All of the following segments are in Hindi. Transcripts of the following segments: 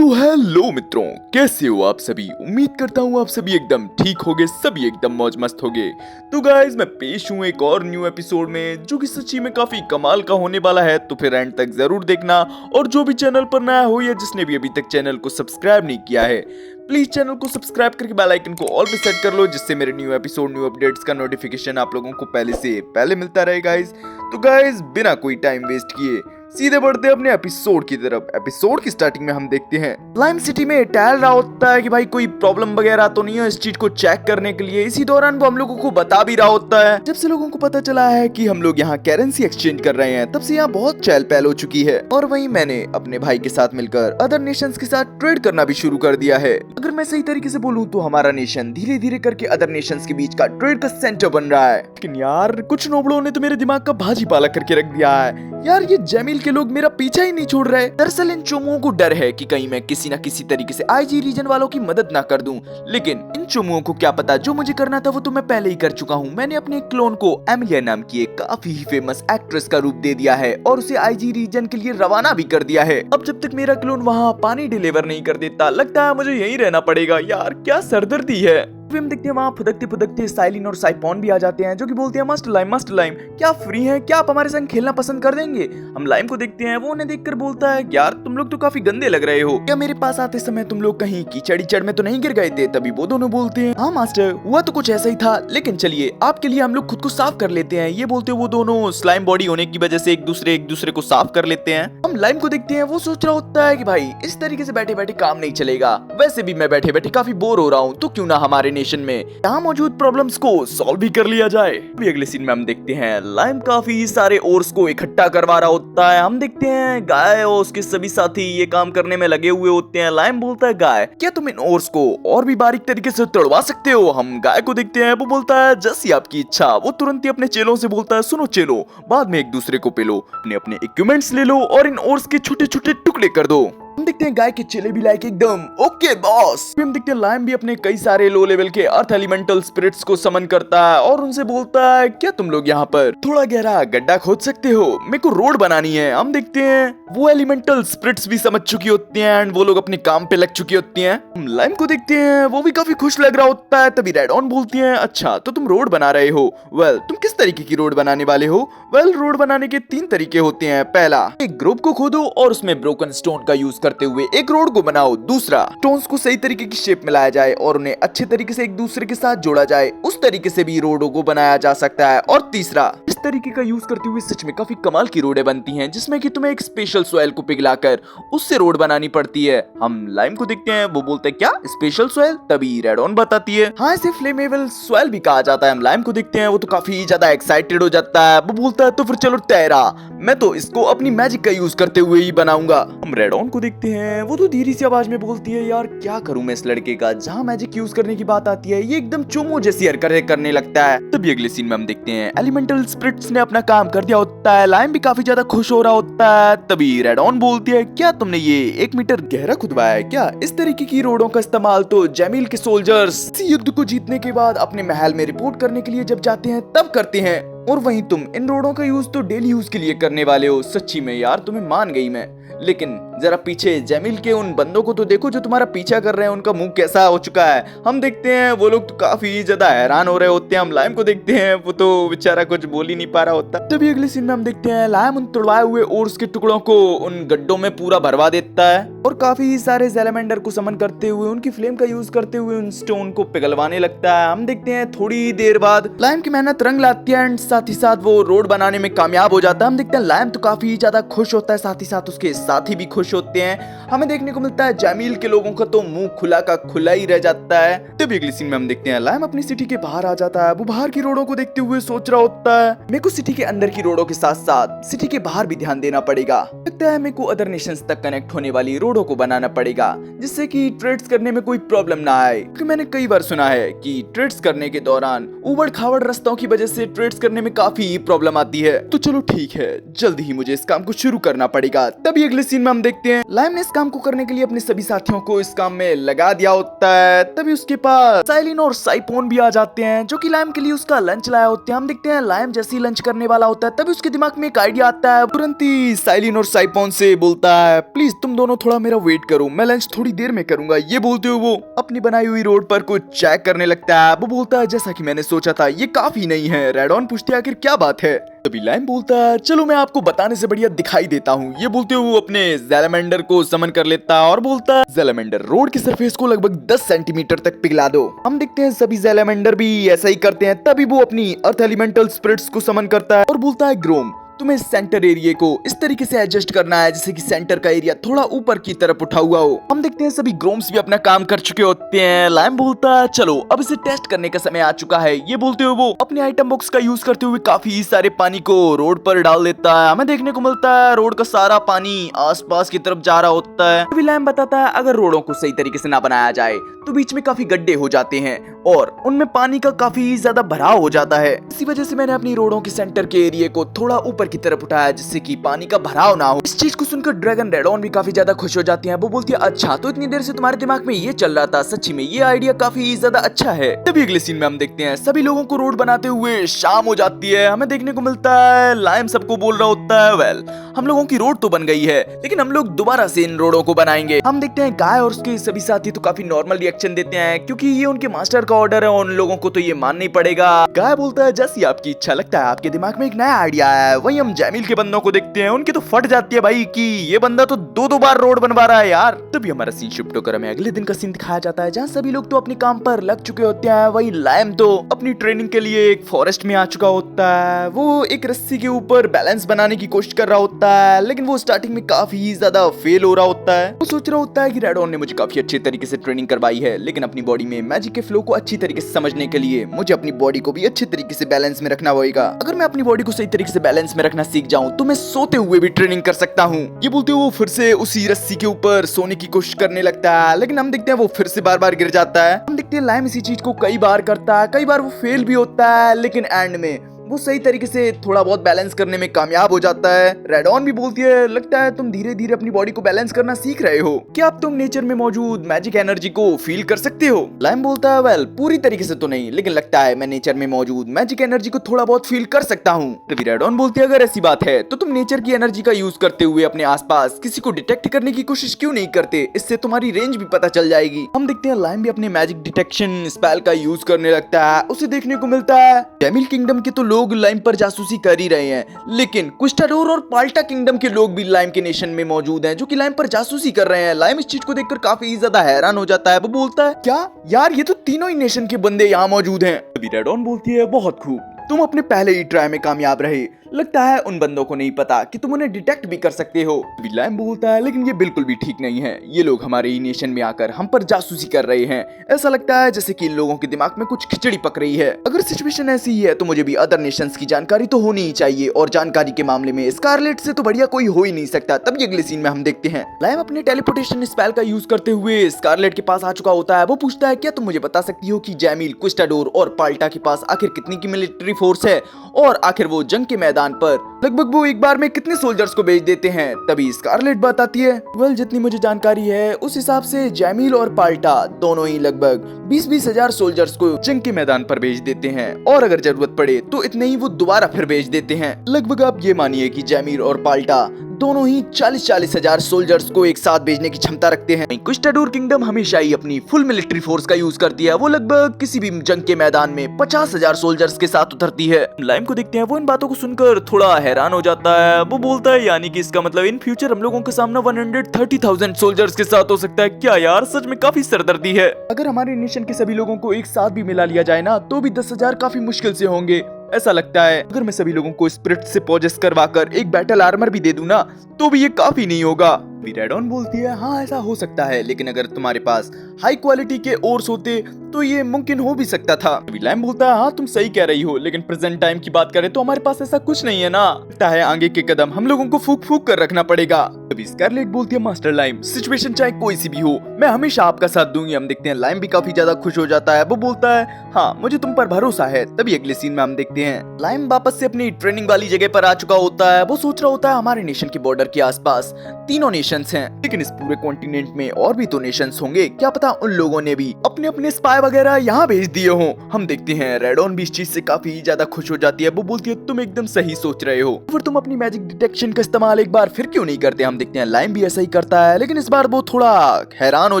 तो हेलो मित्रों, कैसे हो आप सभी। उम्मीद करता हूँ आप सभी एकदम ठीक होगे, सभी एकदम मौज मस्त होगे। तो गाइज मैं पेश हूँ एक और न्यू एपिसोड में जो कि सच्ची में काफी कमाल का होने वाला है। तो फिर एंड तक जरूर देखना। और जो भी चैनल पर नया हो या जिसने भी अभी तक चैनल को सब्सक्राइब नहीं किया है, प्लीज चैनल को सब्सक्राइब करके बेल आइकन को ऑल पे सेट कर लो, जिससे मेरे न्यू एपिसोड न्यू अपडेट्स का नोटिफिकेशन आप लोगों को पहले से पहले मिलता रहे गाइज। तो गाइज बिना कोई टाइम वेस्ट किए सीधे बढ़ते हैं अपने एपिसोड की तरफ। एपिसोड की स्टार्टिंग में हम देखते हैं स्लाइम सिटी में टहल रहा होता है कि भाई कोई प्रॉब्लम वगैरह तो नहीं है इस चीज को चेक करने के लिए। इसी दौरान वो हम लोगों को बता भी रहा होता है, जब से लोगों को पता चला है कि हम लोग यहाँ करेंसी एक्सचेंज कर रहे हैं तब से यहाँ बहुत चहल पहल हो चुकी है। और वहीं मैंने अपने भाई के साथ मिलकर अदर नेशंस के साथ ट्रेड करना भी शुरू कर दिया है। अगर मैं सही तरीके से बोलूँ तो हमारा नेशन धीरे धीरे करके अदर नेशंस के बीच का ट्रेड का सेंटर बन रहा है। लेकिन यार कुछ नोबड़ों ने तो मेरे दिमाग का भाजी पाला करके रख दिया है। यार ये जमील के लोग मेरा पीछा ही नहीं छोड़ रहे। दरअसल इन चोमुओं को डर है कि कहीं मैं किसी न किसी तरीके से आईजी रीजन वालों की मदद ना कर दूं। लेकिन इन चोमुओं को क्या पता, जो मुझे करना था वो तो मैं पहले ही कर चुका हूँ। मैंने अपने क्लोन को एमिलिया नाम की एक काफी ही फेमस एक्ट्रेस का रूप दे दिया है और उसे आईजी रीजन के लिए रवाना भी कर दिया है। अब जब तक मेरा क्लोन वहाँ पानी डिलीवर नहीं कर देता, लगता है मुझे यहीं रहना पड़ेगा। यार क्या सरदर्दी है। हम देखते हैं वहाँ फुदकते फुदकते साइलिन और साइपॉन भी आ जाते हैं, जो कि बोलते हैं मस्ट लाइम क्या फ्री हैं, क्या आप हमारे संग खेलना पसंद कर देंगे। हम लाइम को देखते हैं, वो उन्हें देखकर बोलता है यार तुम लोग तो काफी गंदे लग रहे हो, क्या मेरे पास आते समय तुम लोग कहीं कीचड़ में तो नहीं गिर गए थे। तभी वो दोनों बोलते हैं हाँ मास्टर, हुआ तो कुछ ऐसा ही था, लेकिन चलिए आपके लिए हम लोग खुद को साफ कर लेते हैं। ये बोलते वो दोनों स्लाइम बॉडी होने की वजह से एक दूसरे को साफ कर लेते हैं। हम लाइम को देखते हैं, वो सोच रहा होता है कि भाई इस तरीके से बैठे बैठे काम नहीं चलेगा। वैसे भी मैं बैठे बैठे काफी बोर हो रहा हूँ, तो क्यों ना हमारे नेशन में यहाँ मौजूद प्रॉब्लम्स को सॉल्व भी कर लिया जाए। अभी अगले सीन में हम देखते हैं लाइम काफी सारे ओर्स को इकट्ठा करवा रहा होता है। हम देखते हैं गाय और उसके सभी साथी ये काम करने में लगे हुए होते हैं। लाइम बोलता है गाय क्या तुम इन ओर्स को और भी बारीक तरीके से तोड़वा सकते हो। हम गाय को देखते हैं, वो बोलता है जैसी आपकी इच्छा। वो तुरंत ही अपने चेलों से बोलता है सुनो चेलो, बाद में एक दूसरे को पेलो, अपने इक्विपमेंट्स ले लो और इन ओर्स के छोटे छोटे टुकड़े कर दो। हम देखते हैं गाय के चेले भी लाइक एकदम ओके बॉस। हम देखते हैं लाइम भी अपने कई सारे लो लेवल के अर्थ एलिमेंटल स्पिरिट्स को समन करता है और उनसे बोलता है क्या तुम लोग यहाँ पर थोड़ा गहरा गड्ढा खोद सकते हो, मेरे को रोड बनानी है। हम देखते हैं वो एलिमेंटल स्पिरिट्स भी समझ चुकी होती हैं एंड वो लोग अपने काम पे लग चुकी होती हैं। हम लाइम को देखते हैं, वो भी काफी खुश लग रहा होता है। तभी रेड ऑन बोलती है अच्छा तो तुम रोड बना रहे हो। वेल तुम किस तरीके की रोड बनाने वाले हो। वेल रोड बनाने के 3 तरीके होते हैं। पहला, एक ग्रुप को खोदो और उसमें ब्रोकन स्टोन का यूज करते हुए एक रोड को बनाओ। दूसरा, स्टोन्स को सही तरीके की शेप में लाया जाए और उन्हें अच्छे तरीके से एक दूसरे के साथ जोड़ा जाए, उस तरीके से भी रोडों को बनाया जा सकता है। और तीसरा, इस तरीके का यूज करते हुए सच में काफी कमाल की रोडें बनती हैं, जिसमें कि तुम्हें एक स्पेशल सॉइल को पिघलाकर उससे रोड बनानी पड़ती है। हम लाइम को देखते हैं, वो बोलते हैं क्या स्पेशल सॉइल। तभी रेड ऑन बताती है हाँ इसे फ्लेमेबल सॉइल भी कहा जाता है। हम लाइम को देखते हैं, वो तो काफी ज्यादा एक्साइटेड हो जाता है। वो बोलता है तो फिर चलो तेरा, मैं तो इसको अपनी मैजिक का यूज करते हुए ही बनाऊंगा। हम रेड ऑन को देखते हैं, वो तो धीरे सी आवाज में बोलती है यार क्या करूं मैं इस लड़के का, जहां मैजिक यूज करने की बात आती है ये एकदम चोमो जैसी हरकतें करने लगता है। तभी अगले सीन में हम देखते हैं एलिमेंटल स्पिरिट्स ने अपना काम कर दिया होता है। लाइम भी काफी ज्यादा खुश हो रहा होता है। तभी रेड ऑन बोलती है क्या तुमने ये 1 मीटर गहरा खुदवाया है क्या। इस तरीके की रोडों का इस्तेमाल तो जमील के सोल्जर्स युद्ध को जीतने के बाद अपने महल में रिपोर्ट करने के लिए जब जाते हैं तब करते हैं, और वहीं तुम इन रोडों का यूज तो डेली यूज के लिए करने वाले हो। सच्ची में यार तुम्हें मान गई मैं, लेकिन जरा पीछे जमील के उन बंदों को तो देखो जो तुम्हारा पीछा कर रहे हैं, उनका मुंह कैसा हो चुका है। हम देखते हैं वो लोग तो काफी ज्यादा हैरान हो रहे होते हैं। हम लाइम को देखते हैं, वो तो बेचारा कुछ बोल ही नहीं पा रहा होता। तभी अगले सीन में हम देखते हैं लाइम उन तोड़वाए हुए ओर्स के टुकड़ों को उन गड्ढों में पूरा भरवा देता है और काफी सारे ज़ैलमेंडर को समन करते हुए उनकी फ्लेम का यूज करते हुए उन स्टोन को पिघलवाने लगता है। हम देखते हैं थोड़ी देर बाद लाइम की मेहनत रंग लाती है एंड साथ ही साथ वो रोड बनाने में कामयाब हो जाता है। हम देखते हैं लाइम तो काफी ज्यादा खुश होता है, साथ ही साथ उसके साथी भी खुश होते हैं। हमें देखने को मिलता है जमील के लोगों का तो मुंह खुला का खुला ही रह जाता है। तभी अगली सीन में हम देखते हैं लाइम अपनी सिटी के बाहर आ जाता है। वो बाहर की रोडों को देखते हुए सोच रहा होता है मेरे को सिटी के अंदर की रोडों के साथ साथ सिटी के बाहर भी ध्यान देना पड़ेगा। लगता है मेरे को अदर नेशंस तक कनेक्ट होने वाली रोडों को बनाना पड़ेगा, जिससे कि ट्रेड्स करने में कोई प्रॉब्लम ना आए। क्योंकि मैंने कई बार सुना है कि ट्रेड्स करने के दौरान उबड़ खाबड़ रास्तों की वजह से ट्रेड्स करने में काफी प्रॉब्लम आती है। तो चलो ठीक है, जल्दी ही मुझे इस काम को शुरू करना पड़ेगा। तभी अगले सीन में हम देखते हैं लाइम ने इस काम को करने के लिए अपने सभी साथियों को इस काम में लगा दिया होता है। तभी उसके पास साइलिन और साइपोन भी आ जाते हैं, जो कि लाइम के लिए उसका लंच लाया होते हैं। हम देखते हैं लाइम जैसे ही लंच करने वाला होता है तभी उसके दिमाग में एक आइडिया आता है। तुरंत ही साइलिन और साइपोन से बोलता है प्लीज तुम दोनों थोड़ा मेरा वेट करो, मैं लंच थोड़ी देर में करूंगा। ये बोलते हुए वो अपनी बनाई हुई रोड पर कुछ चेक करने लगता है। वो बोलता है जैसा कि मैंने सोचा था ये काफी नहीं है। रेडॉन पूछती है आखिर क्या बात है। तभी लाइम बोलता है चलो मैं आपको बताने से बढ़िया दिखाई देता हूँ। ये बोलते हुए वो अपने ज़ैलामेंडर को समन कर लेता है और बोलता है ज़ैलामेंडर रोड की सरफेस को लगभग 10 सेंटीमीटर तक पिघला दो। हम देखते हैं सभी ज़ैलामेंडर भी ऐसा ही करते हैं। तभी वो अपनी अर्थ एलिमेंटल स्पिरिट्स को समन करता है और बोलता है ग्रोम तुम्हें सेंटर एरिया को इस तरीके से एडजस्ट करना है जैसे कि सेंटर का एरिया थोड़ा ऊपर की तरफ उठा हुआ हो। हम देखते हैं सभी ग्रोम्स भी अपना काम कर चुके होते हैं। लाइम बोलता है चलो अब इसे टेस्ट करने का समय आ चुका है। ये बोलते हुए वो अपने आइटम बॉक्स का यूज करते हुए काफी सारे पानी को रोड पर डाल देता है। हमें देखने को मिलता है रोड का सारा पानी आसपास की तरफ जा रहा होता है। अभी लाइम बताता है अगर रोडों को सही तरीके से ना बनाया जाए तो बीच में काफी गड्ढे हो जाते हैं और उनमें पानी का काफी ज्यादा भराव हो जाता है। इसी वजह से मैंने अपनी रोडों के सेंटर के एरिया को थोड़ा ऊपर की तरफ उठाया जिससे कि पानी का भराव ना हो। इस चीज को सुनकर ड्रैगन रेडॉन भी काफी ज्यादा खुश हो जाती है। वो बोलती है अच्छा तो इतनी देर से तुम्हारे दिमाग में ये चल रहा था, सच्ची में ये आइडिया काफी ज्यादा अच्छा है। तभी अगले सीन में हम देखते हैं सभी लोगों को रोड बनाते हुए शाम हो जाती है। हमें देखने को मिलता है लाइम सबको बोल रहा होता है वेल हम लोगों की रोड तो बन गई है लेकिन हम लोग दोबारा से इन रोडों को बनाएंगे। हम देखते हैं गाय और उसके सभी साथी तो काफी नॉर्मल रिएक्शन देते हैं क्योंकि ये उनके मास्टर का ऑर्डर है और उन लोगों को तो ये मानना ही पड़ेगा। गाय बोलता है जैसी आपकी इच्छा, लगता है आपके दिमाग में एक नया आइडिया है। वही हम जैमिल के बंदों को देखते हैं उनकी तो फट जाती है भाई कि ये बंदा तो दो बार रोड बनवा रहा है यार। तभी हमारा सीन शिफ्ट होकर हमें अगले दिन का सीन दिखाया जाता है जहाँ सभी लोग तो अपने काम पर लग चुके होते हैं। वही लाइम तो अपनी ट्रेनिंग के लिए एक फॉरेस्ट में आ चुका होता है। वो एक रस्सी के ऊपर बैलेंस बनाने की कोशिश कर रहा होता है लेकिन वो स्टार्टिंग में काफी ज्यादा फेल हो रहा होता है। वो सोच रहा होता है कि रेडॉन ने मुझे काफी अच्छे तरीके से ट्रेनिंग करवाई है लेकिन अपनी बॉडी में मैजिक के फ्लो को अच्छी तरीके से समझने के लिए मुझे अपनी बॉडी को भी अच्छे तरीके से बैलेंस में रखना होगा। अगर मैं अपनी बॉडी को सही तरीके से बैलेंस में रखना सीख जाऊं तो मैं सोते हुए भी ट्रेनिंग कर सकता हूं। ये बोलते हुए वो फिर से उसी रस्सी के ऊपर सोने की कोशिश करने लगता है लेकिन हम देखते हैं वो फिर से बार बार गिर जाता है। हम देखते हैं लाइम इसी चीज को कई बार करता है, कई बार वो फेल भी होता है लेकिन एंड में वो सही तरीके से थोड़ा बहुत बैलेंस करने में कामयाब हो जाता है। रेडॉन भी बोलती है लगता है तुम धीरे धीरे अपनी बॉडी को बैलेंस करना सीख रहे हो, क्या अब तुम नेचर में मौजूद मैजिक एनर्जी को फील कर सकते हो। लाइम बोलता है वेल पूरी तरीके से तो नहीं लेकिन लगता है मैं नेचर में मौजूद मैजिक एनर्जी को थोड़ा बहुत फील कर सकता हूँ। तभी रेडॉन बोलती है अगर ऐसी बात है तो तुम नेचर की एनर्जी का यूज करते हुए अपने आसपास किसी को डिटेक्ट करने की कोशिश क्यों नहीं करते, इससे तुम्हारी रेंज भी पता चल जाएगी। हम देखते हैं लाइम भी अपने मैजिक डिटेक्शन स्पेल का यूज करने लगता है। उसे देखने को मिलता है जैमिल किंगडम के तो लोग लाइम पर जासूसी कर ही रहे हैं लेकिन क्विस्टाडोर और पाल्टा किंगडम के लोग भी लाइम के नेशन में मौजूद हैं जो कि लाइम पर जासूसी कर रहे हैं। लाइम इस चीज को देखकर काफी ज्यादा हैरान हो जाता है। वो बोलता है क्या यार ये तो तीनों ही नेशन के बंदे यहाँ मौजूद हैं। अभी रेडॉन बोलती है बहुत खूब, तुम अपने पहले ही ट्राई में कामयाब रहे, लगता है उन बंदों को नहीं पता कि तुम उन्हें डिटेक्ट भी कर सकते हो। लाइम बोलता है लेकिन ये बिल्कुल भी ठीक नहीं है, ये लोग हमारे ही नेशन में आकर हम पर जासूसी कर रहे हैं। ऐसा लगता है जैसे कि इन लोगों के दिमाग में कुछ खिचड़ी पक रही है। अगर सिचुएशन ऐसी ही है तो मुझे भी अदर नेशंस की जानकारी तो होनी ही चाहिए और जानकारी के मामले में स्कारलेट से तो बढ़िया कोई हो ही नहीं सकता। तभी अगले सीन में हम देखते हैं लाइम अपने टेलीपोर्टेशन स्पेल का यूज करते हुए स्कारलेट के पास आ चुका होता है। वो पूछता है क्या तुम मुझे बता सकती हो कि जैमिल, क्विस्टाडोर और पाल्टा के पास आखिर कितनी की मिलिट्री फोर्स है और आखिर वो जंग के मैदान पर लगभग वो एक बार में कितने सोल्जर्स को भेज देते हैं। तभी स्कारलेट बात आती है वेल जितनी मुझे जानकारी है उस हिसाब से जैमिल और पाल्टा दोनों ही लगभग 20-20 हजार सोल्जर्स को जंग के मैदान पर भेज देते हैं और अगर जरूरत पड़े तो इतने ही वो दोबारा फिर भेज देते हैं। लगभग आप ये मानिए कि जैमिल और पाल्टा दोनों ही 40-40 हजार सोल्जर्स को एक साथ भेजने की क्षमता रखते हैं। क्विस्टाडोर किंगडम हमेशा ही अपनी फुल मिलिट्री फोर्स का यूज करती है। वो लगभग किसी भी जंग के मैदान में 50,000 सोल्जर्स के साथ उतरती है। लाइम को देखते हैं वो इन बातों को सुनकर थोड़ा हैरान हो जाता है। वो बोलता है यानी कि इसका मतलब इन फ्यूचर हम लोगों का सामना 130,000 सोल्जर्स के साथ हो सकता है क्या यार, सच में काफी सरदर्दी है। अगर हमारे नेशन के सभी लोगों को एक साथ भी मिला लिया जाए ना तो भी 10,000 काफी मुश्किल से होंगे। ऐसा लगता है अगर मैं सभी लोगों को स्पिरिट से पोजेस करवाकर एक बैटल आर्मर भी दे दूं ना तो भी ये काफी नहीं होगा। रेडॉन बोलती है हाँ ऐसा हो सकता है लेकिन अगर तुम्हारे पास हाई क्वालिटी के ओर्स होते तो ये मुमकिन हो भी सकता था। लाइम बोलता है हाँ तुम सही कह रही हो लेकिन प्रेजेंट टाइम की बात करें तो हमारे पास ऐसा कुछ नहीं है ना, लगता है आगे के कदम हम लोगों को फूक फूक कर रखना पड़ेगा। तभी स्कारलेट बोलती है मास्टर लाइम सिचुएशन चाहे कोई सी भी हो मैं हमेशा आपका साथ दूंगी। हम देखते हैं लाइम भी काफी ज्यादा खुश हो जाता है। वो बोलता है हाँ मुझे तुम पर भरोसा है। तभी अगले सीन में हम देखते हैं लाइम वापस से अपनी ट्रेनिंग वाली जगह पर आ चुका होता है। वो सोच रहा होता है हमारे नेशन के बॉर्डर के आसपास तीनों नेशन नेशंस हैं, लेकिन इस पूरे कॉन्टिनेंट में और भी तो नेशंस होंगे, क्या पता उन लोगों ने भी अपने अपने स्पाई वगैरह यहाँ भेज दिए हो। हम देखते हैं रेडॉन भी इस चीज से काफी ज्यादा खुश हो जाती है। वो बोलती है तुम एकदम सही सोच रहे हो, फिर तुम अपनी मैजिक डिटेक्शन का इस्तेमाल एक बार फिर क्यों नहीं करते। हम देखते हैं लाइम भी ऐसा ही करता है, लेकिन इस बार वो थोड़ा हैरान हो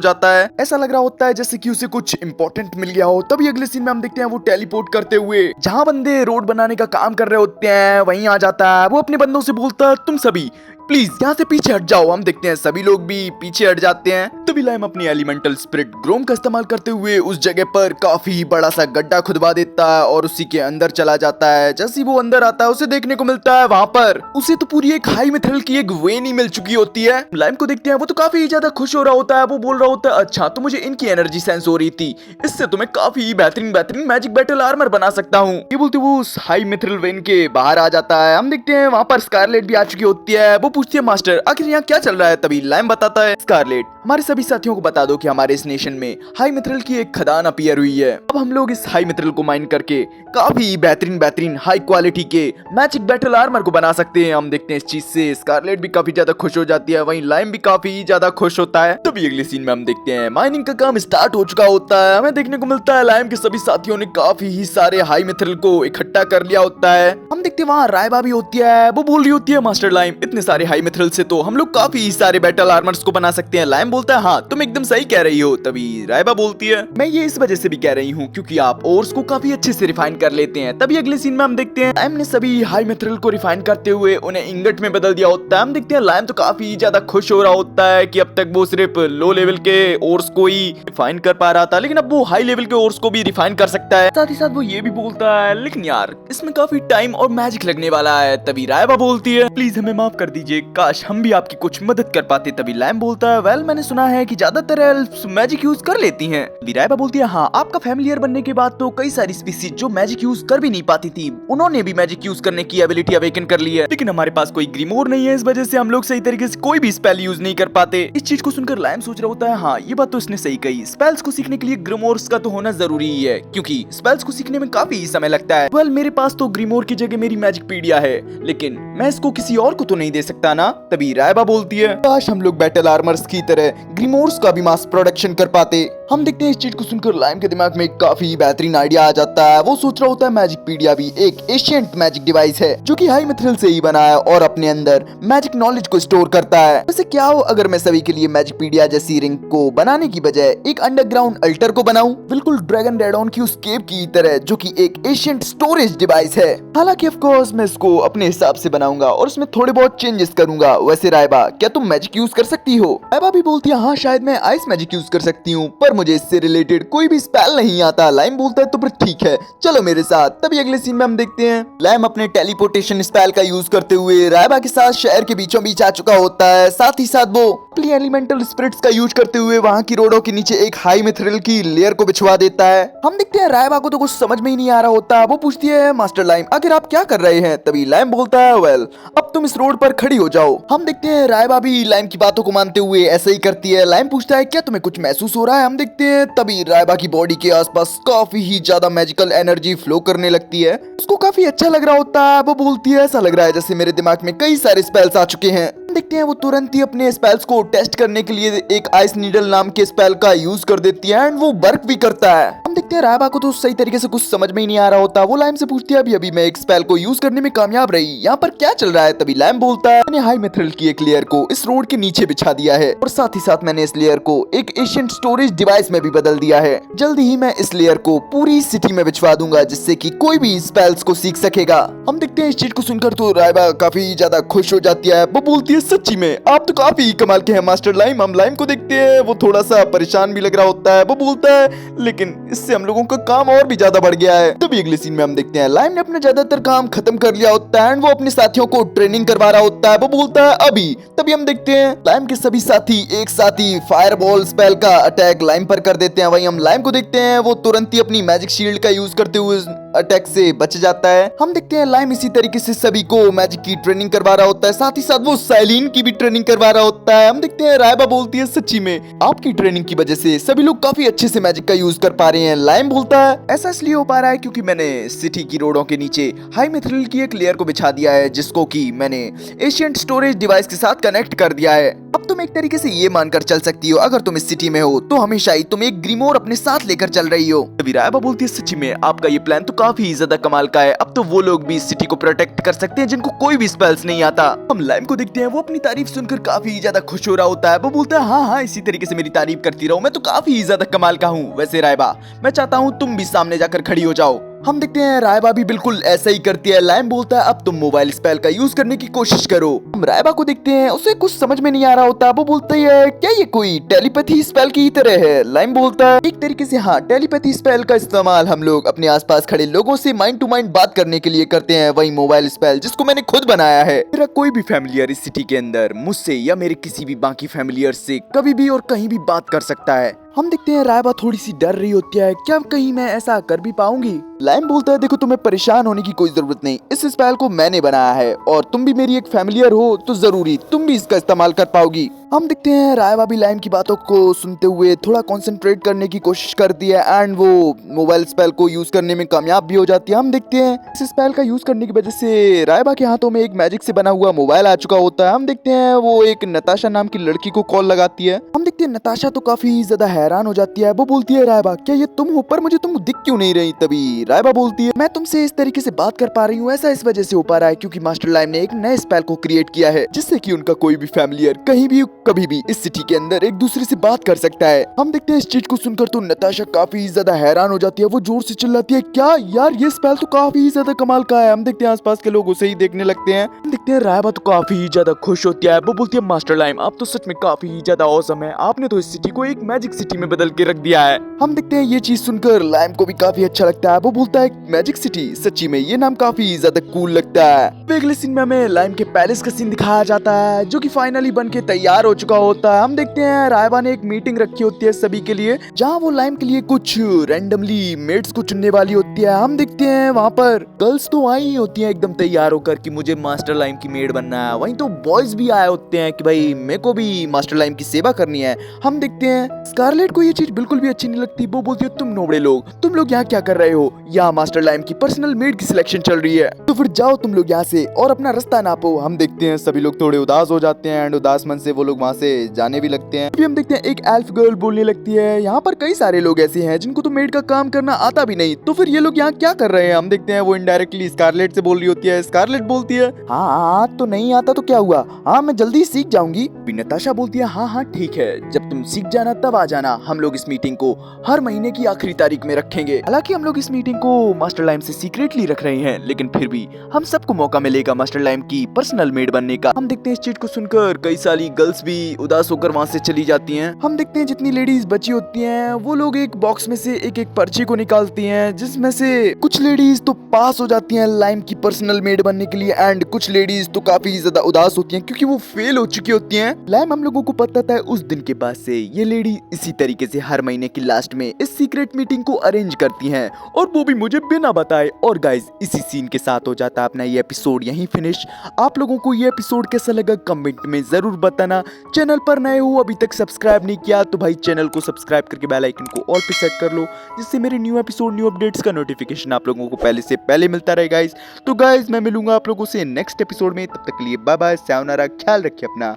जाता है। ऐसा लग रहा होता है जैसे कि उसे कुछ इंपॉर्टेंट मिल गया हो। तभी अगले सीन में हम देखते हैं वो टेलीपोर्ट करते हुए जहाँ बंदे रोड बनाने का काम कर रहे होते हैं वहीं आ जाता है। वो अपने बंदों से बोलता है तुम सभी प्लीज यहाँ से पीछे हट जाओ। हम देखते हैं सभी लोग भी पीछे हट जाते हैं। तभी लाइम अपनी एलिमेंटल स्पिरिट ग्रोम का इस्तेमाल करते हुए उस जगह पर काफी बड़ा सा गड्ढा खुदवा देता है और उसी के अंदर चला जाता है। जैसे वो अंदर आता है उसे देखने को मिलता है वहाँ पर उसे तो पूरी एक हाई मिथरल की एक वेन ही मिल चुकी होती है। लाइम को देखते हैं वो तो काफी ज्यादा खुश हो रहा होता है। वो बोल रहा होता है अच्छा तो मुझे इनकी एनर्जी सेंस हो रही थी, इससे तो मैं काफी बेहतरीन मैजिक बैटल आर्मर बना सकता हूँ। ये बोलते वो उस हाई मिथरल वेन के बाहर आ जाता है। हम देखते हैं वहाँ पर स्कारलेट भी आ चुकी होती है। वो पूछती है मास्टर आखिर यहाँ क्या चल रहा है। तभी लाइम बताता है स्कारलेट हमारे सभी साथियों को बता दो कि हमारे इस नेशन में हाई मिथरल की एक खदान अपीयर हुई है। अब हम लोग इस हाई मिथरल को माइन करके काफी बेहतरीन हाई क्वालिटी के मैजिक बैटल आर्मर को बना सकते हैं। हम देखते हैं इस चीज से स्कारलेट भी काफी ज्यादा खुश हो जाती है, वहीं लाइम भी काफी ज्यादा खुश होता है। तभी अगले सीन में हम देखते हैं माइनिंग का काम स्टार्ट हो चुका होता है। हमें देखने को मिलता है लाइम के सभी साथियों ने काफी ही सारे हाई मिथरल को इकट्ठा कर लिया होता है। हम देखते हैं वहाँ रायबा भी होती है। वो बोल रही होती है मास्टर लाइम इतने सारे हाई मिथरल से तो हम लोग काफी सारे बैटल आर्मर्स को बना सकते हैं। लाइम बोलता है हाँ तुम एकदम सही कह रही हो। तभी रायबा बोलती है मैं ये इस वजह से भी कह रही हूँ क्योंकि आप ओर्स को काफी अच्छे से रिफाइन कर लेते हैं। तभी अगले सीन में हम देखते हैं लाइम ने सभी हाई मिथरल को रिफाइन करते हुए उन्हें इंगट में बदल दिया होता है। हम देखते हैं लाइम तो काफी ज्यादा खुश हो रहा होता है कि अब तक वो सिर्फ लो लेवल के ओर्स को ही रिफाइन कर पा रहा था, लेकिन अब वो हाई लेवल के ओर्स को भी रिफाइन कर सकता है। साथ ही साथ वो ये भी बोलता है लेकिन यार इसमें काफी टाइम और मैजिक लगने वाला है। तभी रायबा बोलती है प्लीज हमें माफ कर दीजिए, काश हम भी आपकी कुछ मदद कर पाते। तभी लाइम बोलता है वेल मैंने सुना है कि ज्यादातर एल्फ्स मैजिक यूज कर लेती हैं। तभी रायबा बोलती है हाँ आपका फैमिलियर बनने के बाद तो कई सारी स्पीसीज जो मैजिक यूज कर भी नहीं पाती थी उन्होंने भी मैजिक यूज करने की एबिलिटी अवेकन कर ली है, लेकिन हमारे पास कोई ग्रीमोर नहीं है, इस वजह से हम लोग सही तरीके से कोई भी स्पेल यूज नहीं कर पाते। इस चीज को सुनकर लाइम सोच रहा होता है हाँ ये बात तो इसने सही कही, स्पेल्स को सीखने के लिए ग्रीमोर्स का तो होना जरूरी ही है क्योंकि स्पेल्स को सीखने में काफी समय लगता है। वेल मेरे पास तो ग्रीमोर की जगह मेरी मैजिक पीडिया है, लेकिन मैं इसको किसी और को तो नहीं दे सकता ना। तभी रायबा बोलती है काश हम लोग बैटल आर्मर्स की तरह ग्रीमोर्स का भी मास प्रोडक्शन कर पाते। हम देखते हैं इस चीज को सुनकर लाइम के दिमाग में काफी बेहतरीन आइडिया आ जाता है। वो सोच रहा होता है मैजिक पीडिया भी एक एशियंट मैजिक डिवाइस है जो कि हाई मिथरल से ही बना है और अपने अंदर मैजिक नॉलेज को स्टोर करता है। वैसे क्या हो अगर मैं सभी के लिए मैजिक पीडिया जैसी रिंग को बनाने की बजाय एक अंडरग्राउंड अल्टर को बनाऊं, बिल्कुल ड्रैगन रेडॉन की उस केव की तरह जो कि एक एशियंट स्टोरेज डिवाइस है। हालांकि ऑफ कोर्स मैं इसको अपने हिसाब से बनाऊंगा और इसमें थोड़े बहुत चेंजेस करूंगा। वैसे रायबा क्या तुम मैजिक यूज कर सकती हो। रायबा भी बोलती है हाँ शायद मैं आइस मैजिक यूज कर सकती हूँ पर मुझे इससे रिलेटेड कोई भी स्पेल नहीं आता। लाइम बोलता है तो फिर ठीक है चलो मेरे साथ। तभी अगले सीन में हम देखते हैं लाइम अपने टेलीपोर्टेशन स्पेल का यूज करते हुए रायबा के साथ शहर के बीचों बीच आ चुका होता है। साथ ही साथ वो अपनी एलिमेंटल स्पिरिट्स का यूज करते हुए वहाँ की रोडों के नीचे एक हाई मिथरल की लेयर को बिछवा देता है। हम देखते हैं रायबा को तो कुछ समझ में ही नहीं आ रहा होता। वो पूछती है मास्टर लाइम आखिर आप क्या कर रहे हैं। तभी लाइम बोलता है वेल अब तुम इस रोड पर खड़ी हो जाओ। हम देखते हैं रायबा भी लाइम की बातों को मानते हुए ऐसे ही करती है। लाइम पूछता है क्या तुम्हें कुछ महसूस हो रहा है। हम देखते हैं तभी रायबा की बॉडी के आसपास काफी ही ज्यादा मैजिकल एनर्जी फ्लो करने लगती है। उसको काफी अच्छा लग रहा होता है। वो बोलती है ऐसा लग रहा है जैसे मेरे दिमाग में कई सारे स्पेल्स आ चुके हैं। देखते हैं वो तुरंत ही अपने स्पेल्स को टेस्ट करने के लिए एक आइस नीडल नाम के स्पेल का यूज कर देती है एंड वो वर्क भी करता है। हम देखते हैं रायबा को तो सही तरीके से कुछ समझ में ही नहीं आ रहा होता। वो लाइम से पूछती है अभी मैं एक स्पेल को यूज करने में कामयाब रही, यहाँ पर क्या चल रहा है। तभी लाइम बोलता है मैंने हाई मिथरल की एक लेयर को इस रोड के नीचे बिछा दिया है और साथ ही साथ मैंने इस लेयर को एक एशियंट स्टोरेज डिवाइस में भी बदल दिया है। जल्दी ही मैं इस लेयर को पूरी सिटी में बिछवा दूंगा जिससे कि कोई भी स्पेल्स को सीख सकेगा। हम देखते हैं इस चीज को सुनकर तो रायबा काफी ज्यादा खुश हो जाती है। वो बोलती है सच्ची में आप तो काफी कमाल के हैं मास्टर लाइम। हम लाइम को देखते हैं वो थोड़ा सा परेशान भी लग रहा होता है। वो बोलता है लेकिन इससे हम लोगों का काम और भी ज्यादा बढ़ गया है। तभी अगले सीन में हम देखते हैं लाइम ने अपना ज्यादातर काम खत्म कर लिया होता है एंड वो अपने साथियों को ट्रेनिंग करवा रहा होता है। वो बोलता है अभी। तभी हम देखते हैं लाइम के सभी साथी एक साथ ही फायरबॉल स्पेल का अटैक लाइम पर कर देते हैं। वहीं हम लाइम को देखते हैं वो तुरंत ही अपनी मैजिक शील्ड का यूज करते हुए अटैक से बच जाता है। हम देखते हैं लाइम इसी तरीके से सभी को मैजिक की ट्रेनिंग करवा रहा होता है, साथ ही साथ वो साइलिन की भी ट्रेनिंग करवा रहा होता है। हम देखते हैं रायबा बोलती है सच्ची में आपकी ट्रेनिंग की वजह से सभी लोग काफी अच्छे से मैजिक का यूज कर पा रहे हैं। लाइम बोलता है ऐसा इसलिए हो पा रहा है क्योंकि मैंने सिटी की रोडों के नीचे हाई मिथरल की एक लेयर को बिछा दिया है जिसको कि मैंने एशियंट स्टोरेज डिवाइस के साथ कनेक्ट कर दिया है। अब तुम एक तरीके से ये मानकर चल सकती हो अगर तुम इस सिटी में हो तो हमेशा ही तुम एक ग्रीमोर अपने साथ लेकर चल रही हो। तभी रायबा बोलती है सच्ची में आपका ये प्लान तो काफी ज्यादा कमाल का है, अब तो वो लोग भी इस सिटी को प्रोटेक्ट कर सकते हैं जिनको कोई भी स्पेल्स नहीं आता। हम लाइम को देखते हैं, वो अपनी तारीफ सुनकर काफी ज्यादा खुश हो रहा होता है। वो बोलता है हाँ हाँ इसी तरीके से मेरी तारीफ करती रहो, मैं तो काफी ज्यादा कमाल का हूँ। वैसे रायबा मैं चाहता हूँ तुम भी सामने जाकर खड़ी हो जाओ। हम देखते हैं रायबा भी बिल्कुल ऐसा ही करती है। लाइम बोलता है अब तुम मोबाइल स्पेल का यूज करने की कोशिश करो। हम रायबा को देखते हैं, उसे कुछ समझ में नहीं आ रहा होता। वो बोलता है क्या ये कोई टेलीपैथी स्पेल की तरह है? लाइम बोलता है एक तरीके से हाँ, टेलीपैथी स्पेल का इस्तेमाल हम लोग अपने आसपास खड़े लोगों से माइंड टू माइंड बात करने के लिए करते हैं, वही मोबाइल स्पेल जिसको मैंने खुद बनाया है। मेरा कोई भी फैमिलियर इस सिटी के अंदर मुझसे या मेरे किसी भी बाकी फैमिलियर से कभी भी और कहीं भी बात कर सकता है। हम देखते हैं रायबा थोड़ी सी डर रही होती है, क्या कहीं मैं ऐसा कर भी पाऊंगी? लाइम बोलता है देखो तुम्हें परेशान होने की कोई जरूरत नहीं, इस स्पेल को मैंने बनाया है और तुम भी मेरी एक फैमिलियर हो तो जरूरी तुम भी इसका इस्तेमाल कर पाओगी। हम देखते हैं रायबा भी लाइम की बातों को सुनते हुए थोड़ा कंसंट्रेट करने की कोशिश करती है एंड वो मोबाइल स्पेल को यूज करने में कामयाब भी हो जाती है। हम देखते हैं इस स्पेल का यूज करने की वजह से रायबा के हाथों में एक मैजिक से बना हुआ मोबाइल आ चुका होता है। हम देखते हैं वो एक नताशा नाम की लड़की को कॉल लगाती है। हम देखते हैं नताशा तो काफी ज्यादा हैरान हो जाती है। वो बोलती है रायबा क्या ये तुम हो, पर मुझे तुम दिख क्यों नहीं रही? तभी रायबा बोलती है मैं तुमसे इस तरीके से बात कर पा रही हूँ, ऐसा इस वजह से हो पा रहा है क्योंकि मास्टर लाइम ने एक नए स्पेल को क्रिएट किया है जिससे कि उनका कोई भी फैमिलियर कहीं भी कभी भी इस सिटी के अंदर एक दूसरे से बात कर सकता है। हम देखते हैं इस चीज को सुनकर तो नताशा काफी ज्यादा हैरान हो जाती है। वो जोर से चिल्लाती है क्या यार ये स्पेल तो काफी ज्यादा कमाल का है। हम देखते हैं आसपास के लोग उसे ही देखने लगते हैं। हम देखते हैं रायबा तो काफी ज्यादा खुश होती है। वो बोलती है मास्टर लाइम आप तो सच में काफी ज्यादा औसम है, आपने तो इस सिटी को एक मैजिक सिटी में बदल के रख दिया है। हम देखते हैं ये चीज सुनकर लाइम को भी काफी अच्छा लगता है। वो बोलता है मैजिक सिटी, सच्ची में ये नाम काफी ज्यादा कूल लगता है। अगले सीन में हमें लाइम के पैलेस का सीन दिखाया जाता है जो कि फाइनली बन के तैयार हो चुका होता है। हम देखते हैं रायबा ने एक मीटिंग रखी होती है सभी के लिए, जहाँ वो लाइम के लिए कुछ रैंडमली मेड्स को चुनने वाली होती है। हम देखते हैं वहाँ पर गर्ल्स तो आई होती हैं एकदम तैयार होकर कि मुझे मास्टर लाइम की मेड बनना है, वहीं तो बॉयज भी आए होते हैं कि भाई मेरे को भी मास्टर लाइम की सेवा करनी है। हम देखते हैं स्कारलेट को ये चीज बिल्कुल भी अच्छी नहीं लगती। वो बोलती है तुम नोबड़े लोग, तुम लोग यहाँ क्या कर रहे हो? यहाँ मास्टर लाइम की पर्सनल मेड की सिलेक्शन चल रही है, तो फिर जाओ तुम लोग यहाँ से और अपना रास्ता नापो। हम देखते हैं सभी लोग थोड़े उदास हो जाते हैं एंड उदास मन से वो लोग वहाँ से जाने भी लगते हैं। फिर हम देखते हैं एक एल्फ गर्ल बोलने लगती है यहाँ पर कई सारे लोग ऐसे हैं जिनको तो मेड का काम करना आता भी नहीं, तो फिर ये लोग यहाँ क्या कर रहे हैं? हम देखते हैं वो इनडायरेक्टली स्कारलेट से बोल रही होती है। स्कारलेट बोलती है हाँ तो नहीं आता तो क्या हुआ, हाँ मैं जल्दी सीख जाऊंगी। नताशा बोलती है हाँ हाँ ठीक है, जब तुम सीख जाना तब आ जाना। हम लोग इस मीटिंग को हर महीने की आखिरी तारीख में रखेंगे। हालांकि हम लोग इस मीटिंग को मास्टर लाइम से सीक्रेटली रख रहे हैं, लेकिन फिर भी हम सबको मौका मिलेगा मास्टर लाइम की पर्सनल मेड बनने का। हम देखते हैं इस चीज को सुनकर कई सारी गर्ल्स भी उदास होकर वहाँ से चली जाती हैं। हम देखते हैं जितनी लेडीज बची होती हैं वो लोग एक बॉक्स में से एक एक पर्ची को निकालती हैं, जिसमें से कुछ लेडीज तो पास हो जाती हैं लाइम की पर्सनल मेड बनने के लिए एंड कुछ लेडीज तो काफी ज्यादा उदास होती हैं क्योंकि वो फेल हो चुकी होती हैं। लाइम हम लोगों को पता था उस दिन के बाद से ये लेडी इसी तरीके से हर महीने की लास्ट में इस सीक्रेट मीटिंग को अरेंज करती हैं और वो भी मुझे बिना बताए। और गाइज इसी सीन के साथ हो जाता है अपना ये एपिसोड यहीं फिनिश। आप लोगों को ये एपिसोड कैसा लगा कमेंट में जरूर बताना। चैनल पर नए हो अभी तक सब्सक्राइब नहीं किया तो भाई चैनल को सब्सक्राइब करके बेल आइकन को ऑल पे सेट कर लो, जिससे मेरे न्यू एपिसोड न्यू अपडेट्स का नोटिफिकेशन आप लोगों को पहले से पहले मिलता रहे गाइज। तो गाइज मैं मिलूंगा आप लोगों से नेक्स्ट एपिसोड में, तब तक के लिए बाय बाय, सायोनारा, ख्याल रखिए अपना।